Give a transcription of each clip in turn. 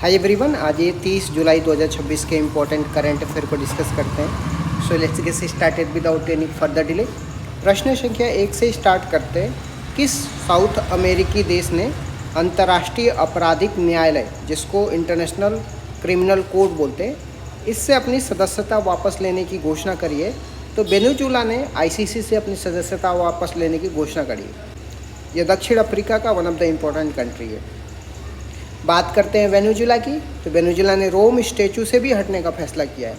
Hi everyone, आज ये 30 जुलाई 2026 के इम्पोर्टेंट करंट अफेयर को डिस्कस करते हैं। So let's get started without any further delay. प्रश्न संख्या 1 से स्टार्ट करते हैं। किस साउथ अमेरिकी देश ने अंतर्राष्ट्रीय आपराधिक न्यायालय, जिसको इंटरनेशनल क्रिमिनल कोर्ट बोलते हैं, इससे अपनी सदस्यता वापस लेने की घोषणा करी है? तो वेनेजुएला ने आईसीसी से अपनी सदस्यता वापस लेने की घोषणा करी है। यह दक्षिण अफ्रीका का one of the important country है। बात करते हैं वेनेजुएला की, तो वेनेजुएला ने रोम स्टैचू से भी हटने का फैसला किया है,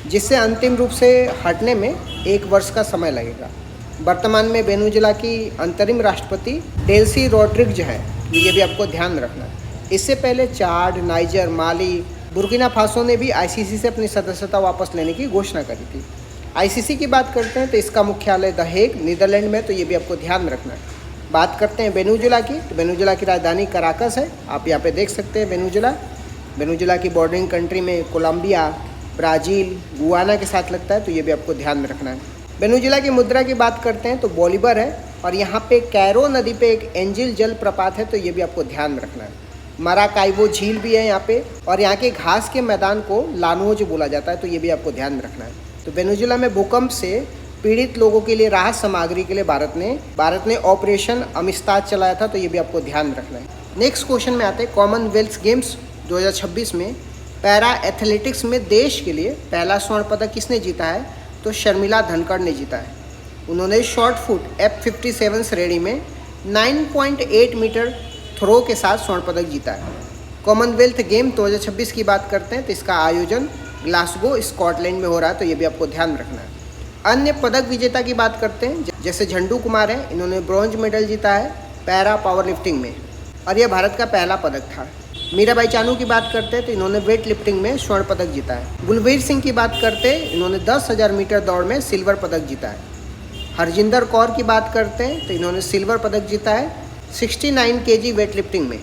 जिससे अंतिम रूप से हटने में 1 वर्ष का समय लगेगा। वर्तमान में वेनेजुएला की अंतरिम राष्ट्रपति डेल्सी रोड्रिग्ज है, ये भी आपको ध्यान में रखना है। इससे पहले चाड, नाइजर, माली, बुर्किना फासो ने भी आईसीसी से अपनी सदस्यता वापस लेने की घोषणा करी थी। आईसीसी की बात करते हैं तो इसका मुख्यालय द हेग, नीदरलैंड में, तो ये भी आपको ध्यान में रखना है। बात करते हैं वेनेजुएला की, तो वेनेजुएला की राजधानी कराकस है। आप यहाँ पे देख सकते हैं वेनेजुएला की बॉर्डरिंग कंट्री में कोलंबिया, ब्राज़ील, गुयाना के साथ लगता है, तो ये भी आपको ध्यान में रखना है। वेनेजुएला की मुद्रा की बात करते हैं तो बोलीवर है, और यहाँ पे कैरो नदी पे एक एंजिल जल प्रपात है, तो ये भी आपको ध्यान में रखना है। माराकाइबो झील भी है यहाँ पे, और यहाँ के घास के मैदान को लानोज बोला जाता है, तो ये भी आपको ध्यान में रखना है। तो वेनेजुएला में भूकंप से पीड़ित लोगों के लिए राहत सामग्री के लिए भारत ने ऑपरेशन अमिस्ताज चलाया था, तो ये भी आपको ध्यान रखना है। नेक्स्ट क्वेश्चन में आते हैं। कॉमनवेल्थ गेम्स 2026 में पैरा एथलेटिक्स में देश के लिए पहला स्वर्ण पदक किसने जीता है? तो शर्मिला धनखड़ ने जीता है। उन्होंने शॉर्ट फुट F57 श्रेणी में 9.8 मीटर थ्रो के साथ स्वर्ण पदक जीता है। कॉमनवेल्थ गेम 2026 की बात करते हैं तो इसका आयोजन ग्लासगो, स्कॉटलैंड में हो रहा है, तो ये भी आपको ध्यान रखना है। अन्य पदक विजेता की बात करते हैं, जैसे झंडू कुमार है, इन्होंने ब्रॉन्ज मेडल जीता है पैरा पावर लिफ्टिंग में, और यह भारत का पहला पदक था। मीराबाई चानू की बात करते हैं तो इन्होंने वेट लिफ्टिंग में स्वर्ण पदक जीता है। गुलबीर सिंह की बात करते हैं, इन्होंने 10,000 मीटर दौड़ में सिल्वर पदक जीता है। हरजिंदर कौर की बात करते हैं तो इन्होंने सिल्वर पदक जीता है 69 kg वेट लिफ्टिंग में।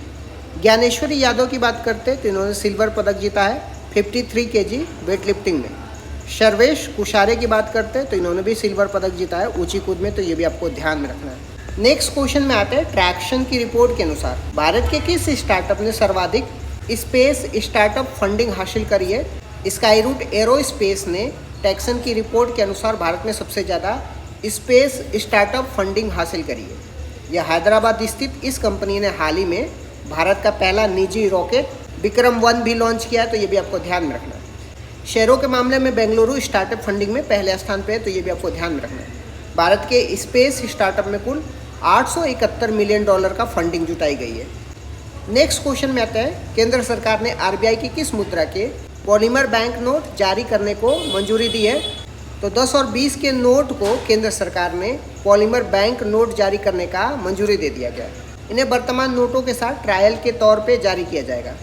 ज्ञानेश्वरी यादव की बात करते हैं तो इन्होंने सिल्वर पदक जीता है 53 kg वेट लिफ्टिंग में। सर्वेश कुशारे की बात करते हैं तो इन्होंने भी सिल्वर पदक जीता है ऊंची कूद में, तो ये भी आपको ध्यान में रखना है। नेक्स्ट क्वेश्चन में आते हैं। ट्रैक्शन की रिपोर्ट के अनुसार भारत के किस स्टार्टअप ने सर्वाधिक स्पेस स्टार्टअप फंडिंग हासिल करी है? स्काई रूट एरोस्पेस ने ट्रैक्शन की रिपोर्ट के अनुसार भारत में सबसे ज़्यादा स्पेस स्टार्टअप फंडिंग हासिल करी है। यह हैदराबाद स्थित इस कंपनी ने हाल ही में भारत का पहला निजी रॉकेट विक्रम-1 भी लॉन्च किया है, तो ये भी आपको ध्यान में रखना है। शेयरों के मामले में बेंगलुरु स्टार्टअप फंडिंग में पहले स्थान पे है, तो ये भी आपको ध्यान में रखना है। भारत के स्पेस स्टार्टअप में कुल $871 मिलियन का फंडिंग जुटाई गई है। नेक्स्ट क्वेश्चन में आता है। केंद्र सरकार ने आरबीआई की किस मुद्रा के पॉलीमर बैंक नोट जारी करने को मंजूरी दी है? तो 10 और 20 के नोट को केंद्र सरकार ने पॉलीमर बैंक नोट जारी करने का मंजूरी दे दिया गया है। इन्हें वर्तमान नोटों के साथ ट्रायल के तौर पर जारी किया जाएगा।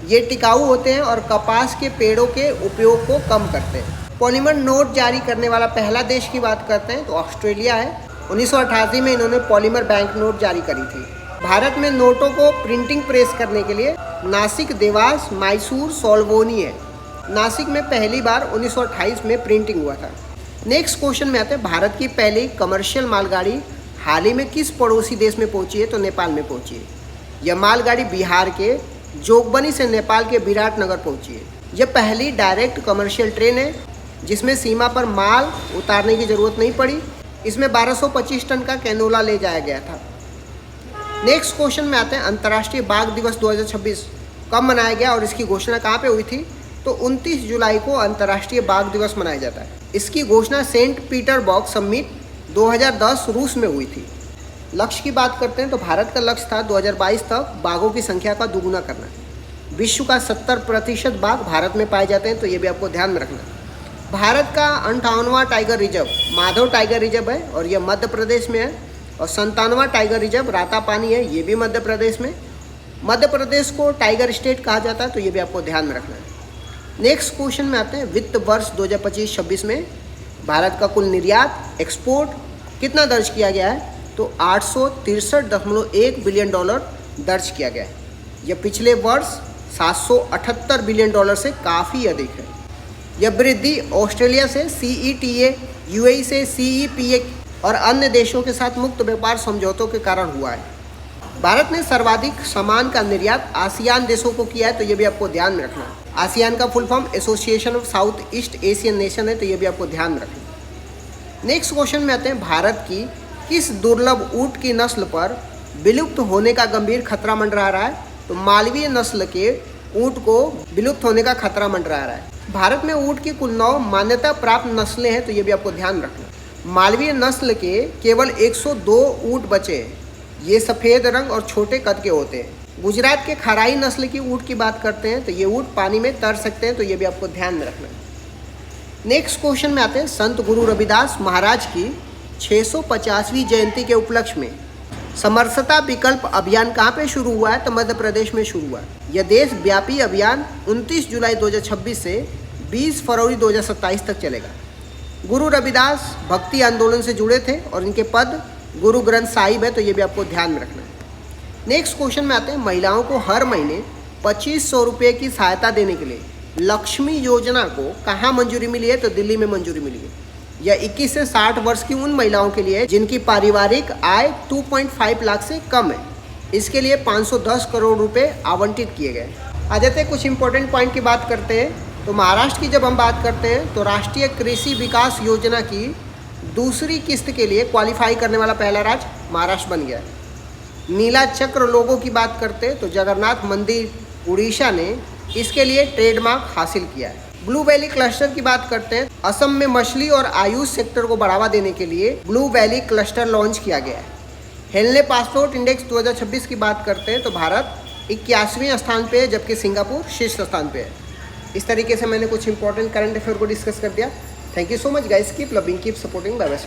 ये टिकाऊ होते हैं और कपास के पेड़ों के उपयोग को कम करते हैं। पॉलीमर नोट जारी करने वाला पहला देश की बात करते हैं तो ऑस्ट्रेलिया है। 1988 में इन्होंने पॉलीमर बैंक नोट जारी करी थी। भारत में नोटों को प्रिंटिंग प्रेस करने के लिए नासिक, देवास, मैसूर, सोलवोनी है। नासिक में पहली बार 1928 में प्रिंटिंग हुआ था। नेक्स्ट क्वेश्चन में आते हैं। भारत की पहली कमर्शियल मालगाड़ी हाल ही में किस पड़ोसी देश में पहुंची है? तो नेपाल में पहुंची है। यह मालगाड़ी बिहार के जोगबनी से नेपाल के विराटनगर पहुंची है। यह पहली डायरेक्ट कमर्शियल ट्रेन है जिसमें सीमा पर माल उतारने की ज़रूरत नहीं पड़ी। इसमें 1225 टन का कैनोला ले जाया गया था। नेक्स्ट क्वेश्चन में आते हैं। अंतर्राष्ट्रीय बाघ दिवस 2026 कब मनाया गया और इसकी घोषणा कहाँ पे हुई थी? तो 29 जुलाई को अंतर्राष्ट्रीय बाघ दिवस मनाया जाता है। इसकी घोषणा सेंट पीटरबर्ग समिट 2010 रूस में हुई थी। लक्ष्य की बात करते हैं तो भारत का लक्ष्य था 2022 तक बाघों की संख्या का दुगुना करना। विश्व का 70% बाघ भारत में पाए जाते हैं, तो ये भी आपको ध्यान में रखना है। भारत का 58वां tiger reserve Madhav tiger reserve है, और यह मध्य प्रदेश में है। और 97वां टाइगर रिजर्व रातापानी है, ये भी मध्य प्रदेश में। मध्य प्रदेश को टाइगर स्टेट कहा जाता है, तो ये भी आपको ध्यान में रखना है। नेक्स्ट क्वेश्चन में आते हैं। वित्त वर्ष 2025-26 में भारत का कुल निर्यात एक्सपोर्ट कितना दर्ज किया गया है? तो $863.1 बिलियन दर्ज किया गया है। यह पिछले वर्ष $778 बिलियन से काफ़ी अधिक है। यह वृद्धि ऑस्ट्रेलिया से CETA, UAE से CEPA और अन्य देशों के साथ मुक्त व्यापार समझौतों के कारण हुआ है। भारत ने सर्वाधिक सामान का निर्यात आसियान देशों को किया है, तो ये भी आपको ध्यान में रखना है। आसियान का full form association of south east Asian nation है, तो ये भी आपको ध्यान में रखना है। नेक्स्ट क्वेश्चन में आते हैं, भारत की किस दुर्लभ ऊँट की नस्ल पर विलुप्त होने का गंभीर खतरा मंडरा रहा है? तो मालवीय नस्ल के ऊँट को विलुप्त होने का खतरा मंडरा रहा है। भारत में ऊँट की कुल 9 मान्यता प्राप्त नस्लें हैं, तो ये भी आपको ध्यान रखना है। मालवीय नस्ल के केवल 102 ऊँट बचे हैं। ये सफ़ेद रंग और छोटे कद के होते हैं। गुजरात के खराई नस्ल की ऊँट की बात करते हैं, तो ये ऊँट पानी में तर सकते हैं, तो ये भी आपको ध्यान में रखना है। नेक्स्ट क्वेश्चन में आते हैं, संत गुरु रविदास महाराज की 650वीं जयंती के उपलक्ष्य में समरसता विकल्प अभियान कहाँ पे शुरू हुआ है? तो मध्य प्रदेश में शुरू हुआ है। यह देशव्यापी अभियान 29 जुलाई 2026 से 20 फरवरी 2027 तक चलेगा। गुरु रविदास भक्ति आंदोलन से जुड़े थे और इनके पद गुरु ग्रंथ साहिब है, तो ये भी आपको ध्यान में रखना है। नेक्स्ट क्वेश्चन में आते हैं, महिलाओं को हर महीने 2500 रुपये की सहायता देने के लिए लक्ष्मी योजना को कहाँ मंजूरी मिली है? तो दिल्ली में मंजूरी मिली है। यह 21 से 60 वर्ष की उन महिलाओं के लिए है जिनकी पारिवारिक आय 2.5 लाख से कम है। इसके लिए 510 करोड़ रुपए आवंटित किए गए। आ जाते हैं कुछ इंपॉर्टेंट पॉइंट की बात करते हैं। तो महाराष्ट्र की जब हम बात करते हैं तो राष्ट्रीय कृषि विकास योजना की दूसरी किस्त के लिए क्वालिफाई करने वाला पहला राज्य महाराष्ट्र बन गया है। नीला चक्र लोगो की बात करते हैं तो जगन्नाथ मंदिर उड़ीसा ने इसके लिए ट्रेडमार्क हासिल किया है। ब्लू वैली क्लस्टर की बात करते हैं, असम में मछली और आयुष सेक्टर को बढ़ावा देने के लिए ब्लू वैली क्लस्टर लॉन्च किया गया है। हेनले पासपोर्ट इंडेक्स 2026 की बात करते हैं तो भारत 81वें स्थान पे है, जबकि सिंगापुर शीर्ष स्थान पे है। इस तरीके से मैंने कुछ इंपॉर्टेंट करंट अफेयर को डिस्कस कर दिया। Thank you so much guys, keep loving, keep supporting, bye bye.